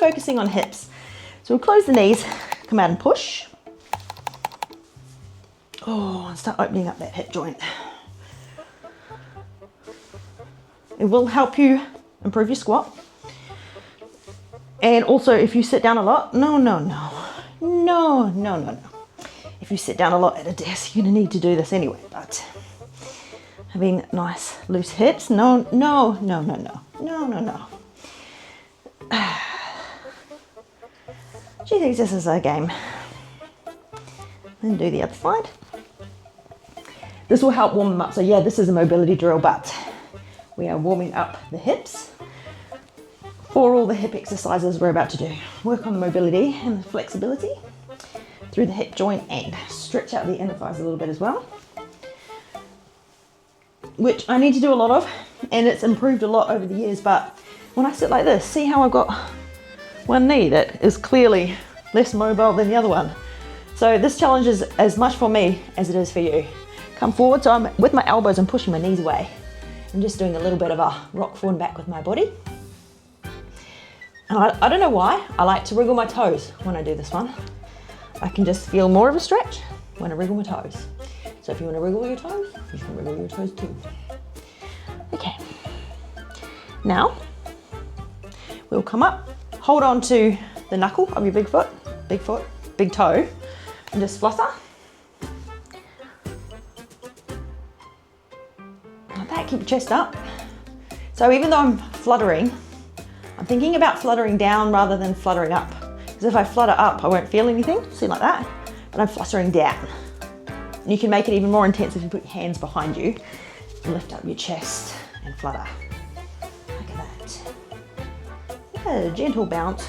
focusing on hips. So we'll close the knees, come out and push. Oh, and start opening up that hip joint. It will help you improve your squat. And also if you sit down a lot, no. If you sit down a lot at a desk, you're gonna need to do this anyway, but having nice loose hips, no. She thinks this is a game. Then do the other side. This will help warm them up. So yeah, this is a mobility drill, but we are warming up the hips for all the hip exercises we're about to do. Work on the mobility and the flexibility through the hip joint and stretch out the inner thighs a little bit as well, which I need to do a lot of, and it's improved a lot over the years. But when I sit like this, see how I've got one knee that is clearly less mobile than the other one. So this challenge is as much for me as it is for you. Come forward. So I'm with my elbows, I'm pushing my knees away. I'm just doing a little bit of a rock forward and back with my body. And I don't know why, I like to wriggle my toes when I do this one. I can just feel more of a stretch when I wriggle my toes. So if you want to wriggle your toes, you can wriggle your toes too. Okay. Now, we'll come up, hold on to the knuckle of your big toe, and just flutter. Like that, keep your chest up. So even though I'm fluttering, I'm thinking about fluttering down rather than fluttering up. Because if I flutter up, I won't feel anything, see like that, but I'm fluttering down. And you can make it even more intense if you put your hands behind you and lift up your chest and flutter. Look at that. A gentle bounce.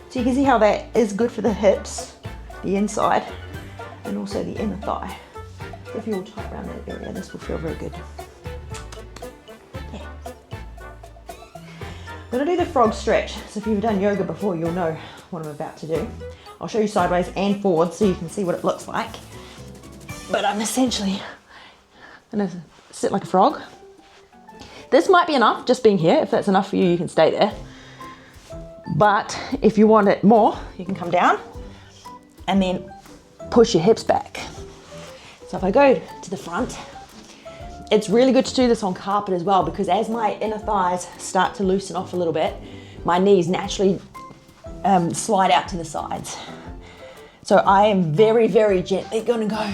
So you can see how that is good for the hips, the inside, and also the inner thigh. So if you're tight around that area, this will feel very good. Yeah. I'm gonna do the frog stretch. So if you've done yoga before, you'll know what I'm about to do. I'll show you sideways and forward so you can see what it looks like. But I'm essentially gonna sit like a frog. This might be enough, just being here. If that's enough for you, you can stay there. But if you want it more, you can come down and then push your hips back. So if I go to the front, it's really good to do this on carpet as well, because as my inner thighs start to loosen off a little bit, my knees naturally slide out to the sides. So I am very, very gently gonna go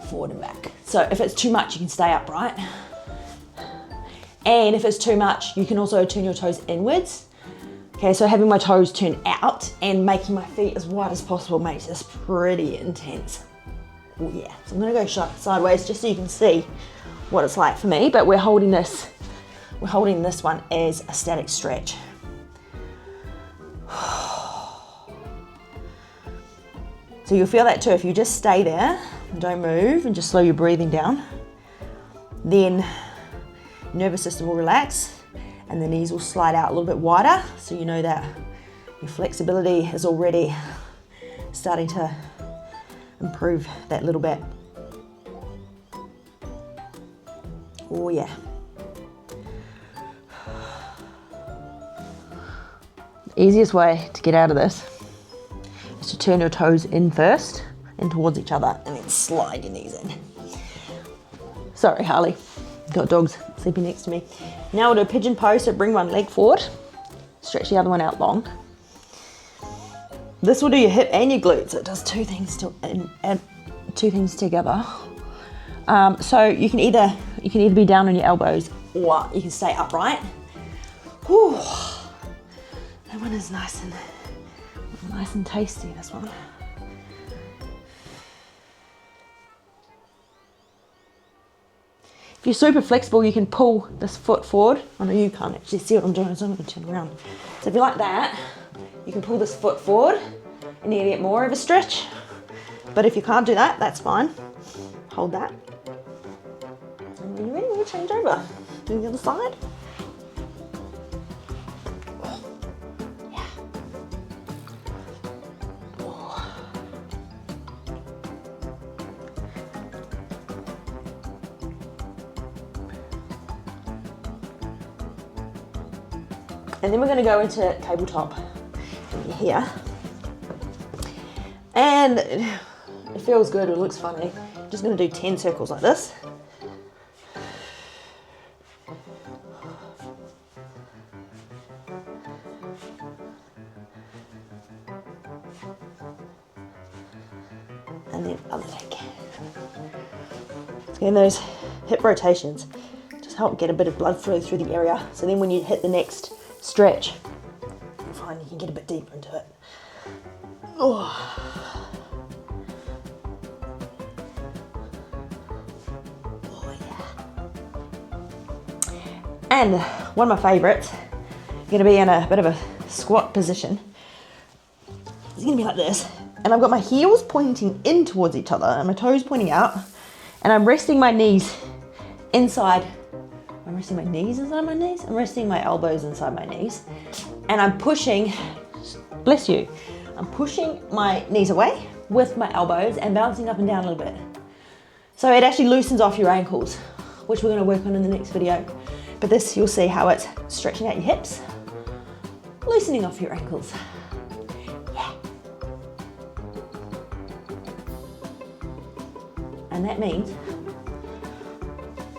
forward and back. So if it's too much, you can stay upright. And if it's too much, you can also turn your toes inwards. Okay, so having my toes turned out and making my feet as wide as possible makes this pretty intense. Oh yeah, so I'm gonna go sideways just so you can see what it's like for me, but we're holding this one as a static stretch. So you'll feel that too. If you just stay there and don't move and just slow your breathing down, then nervous system will relax and the knees will slide out a little bit wider, so you know that your flexibility is already starting to improve that little bit. Oh yeah. The easiest way to get out of this is to turn your toes in first and towards each other and then slide your knees in. Sorry, Harley. Got dogs sleeping next to me. Now we'll do a pigeon pose, so bring one leg forward, stretch the other one out long. This will do your hip and your glutes, so it does two things together. So you can either be down on your elbows or you can stay upright. Whew. That one is nice and tasty, this one. If you're super flexible, you can pull this foot forward. I know you can't actually see what I'm doing, so I'm going to turn around. So if you like that, you can pull this foot forward and you get more of a stretch. But if you can't do that, that's fine. Hold that. And when you're ready, we'll change over. Do the other side. Yeah. And then we're going to go into tabletop. here. And it feels good, it looks funny. I'm just gonna do 10 circles like this. And then other leg. Again, those hip rotations just help get a bit of blood flow through the area. So then when you hit the next stretch, you'll find you can get a bit deeper into it. Oh. Oh yeah. And one of my favorites, you're gonna be in a bit of a squat position. It's gonna be like this. And I've got my heels pointing in towards each other and my toes pointing out. And I'm resting my knees inside. I'm resting my knees inside my knees. I'm resting my elbows inside my knees. And I'm pushing, bless you, I'm pushing my knees away with my elbows and bouncing up and down a little bit. So it actually loosens off your ankles, which we're gonna work on in the next video. But this, you'll see how it's stretching out your hips, loosening off your ankles. And that means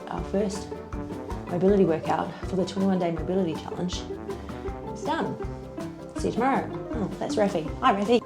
our first mobility workout for the 21-day mobility challenge is done. See you tomorrow. Oh, that's Rafi. Hi, Rafi.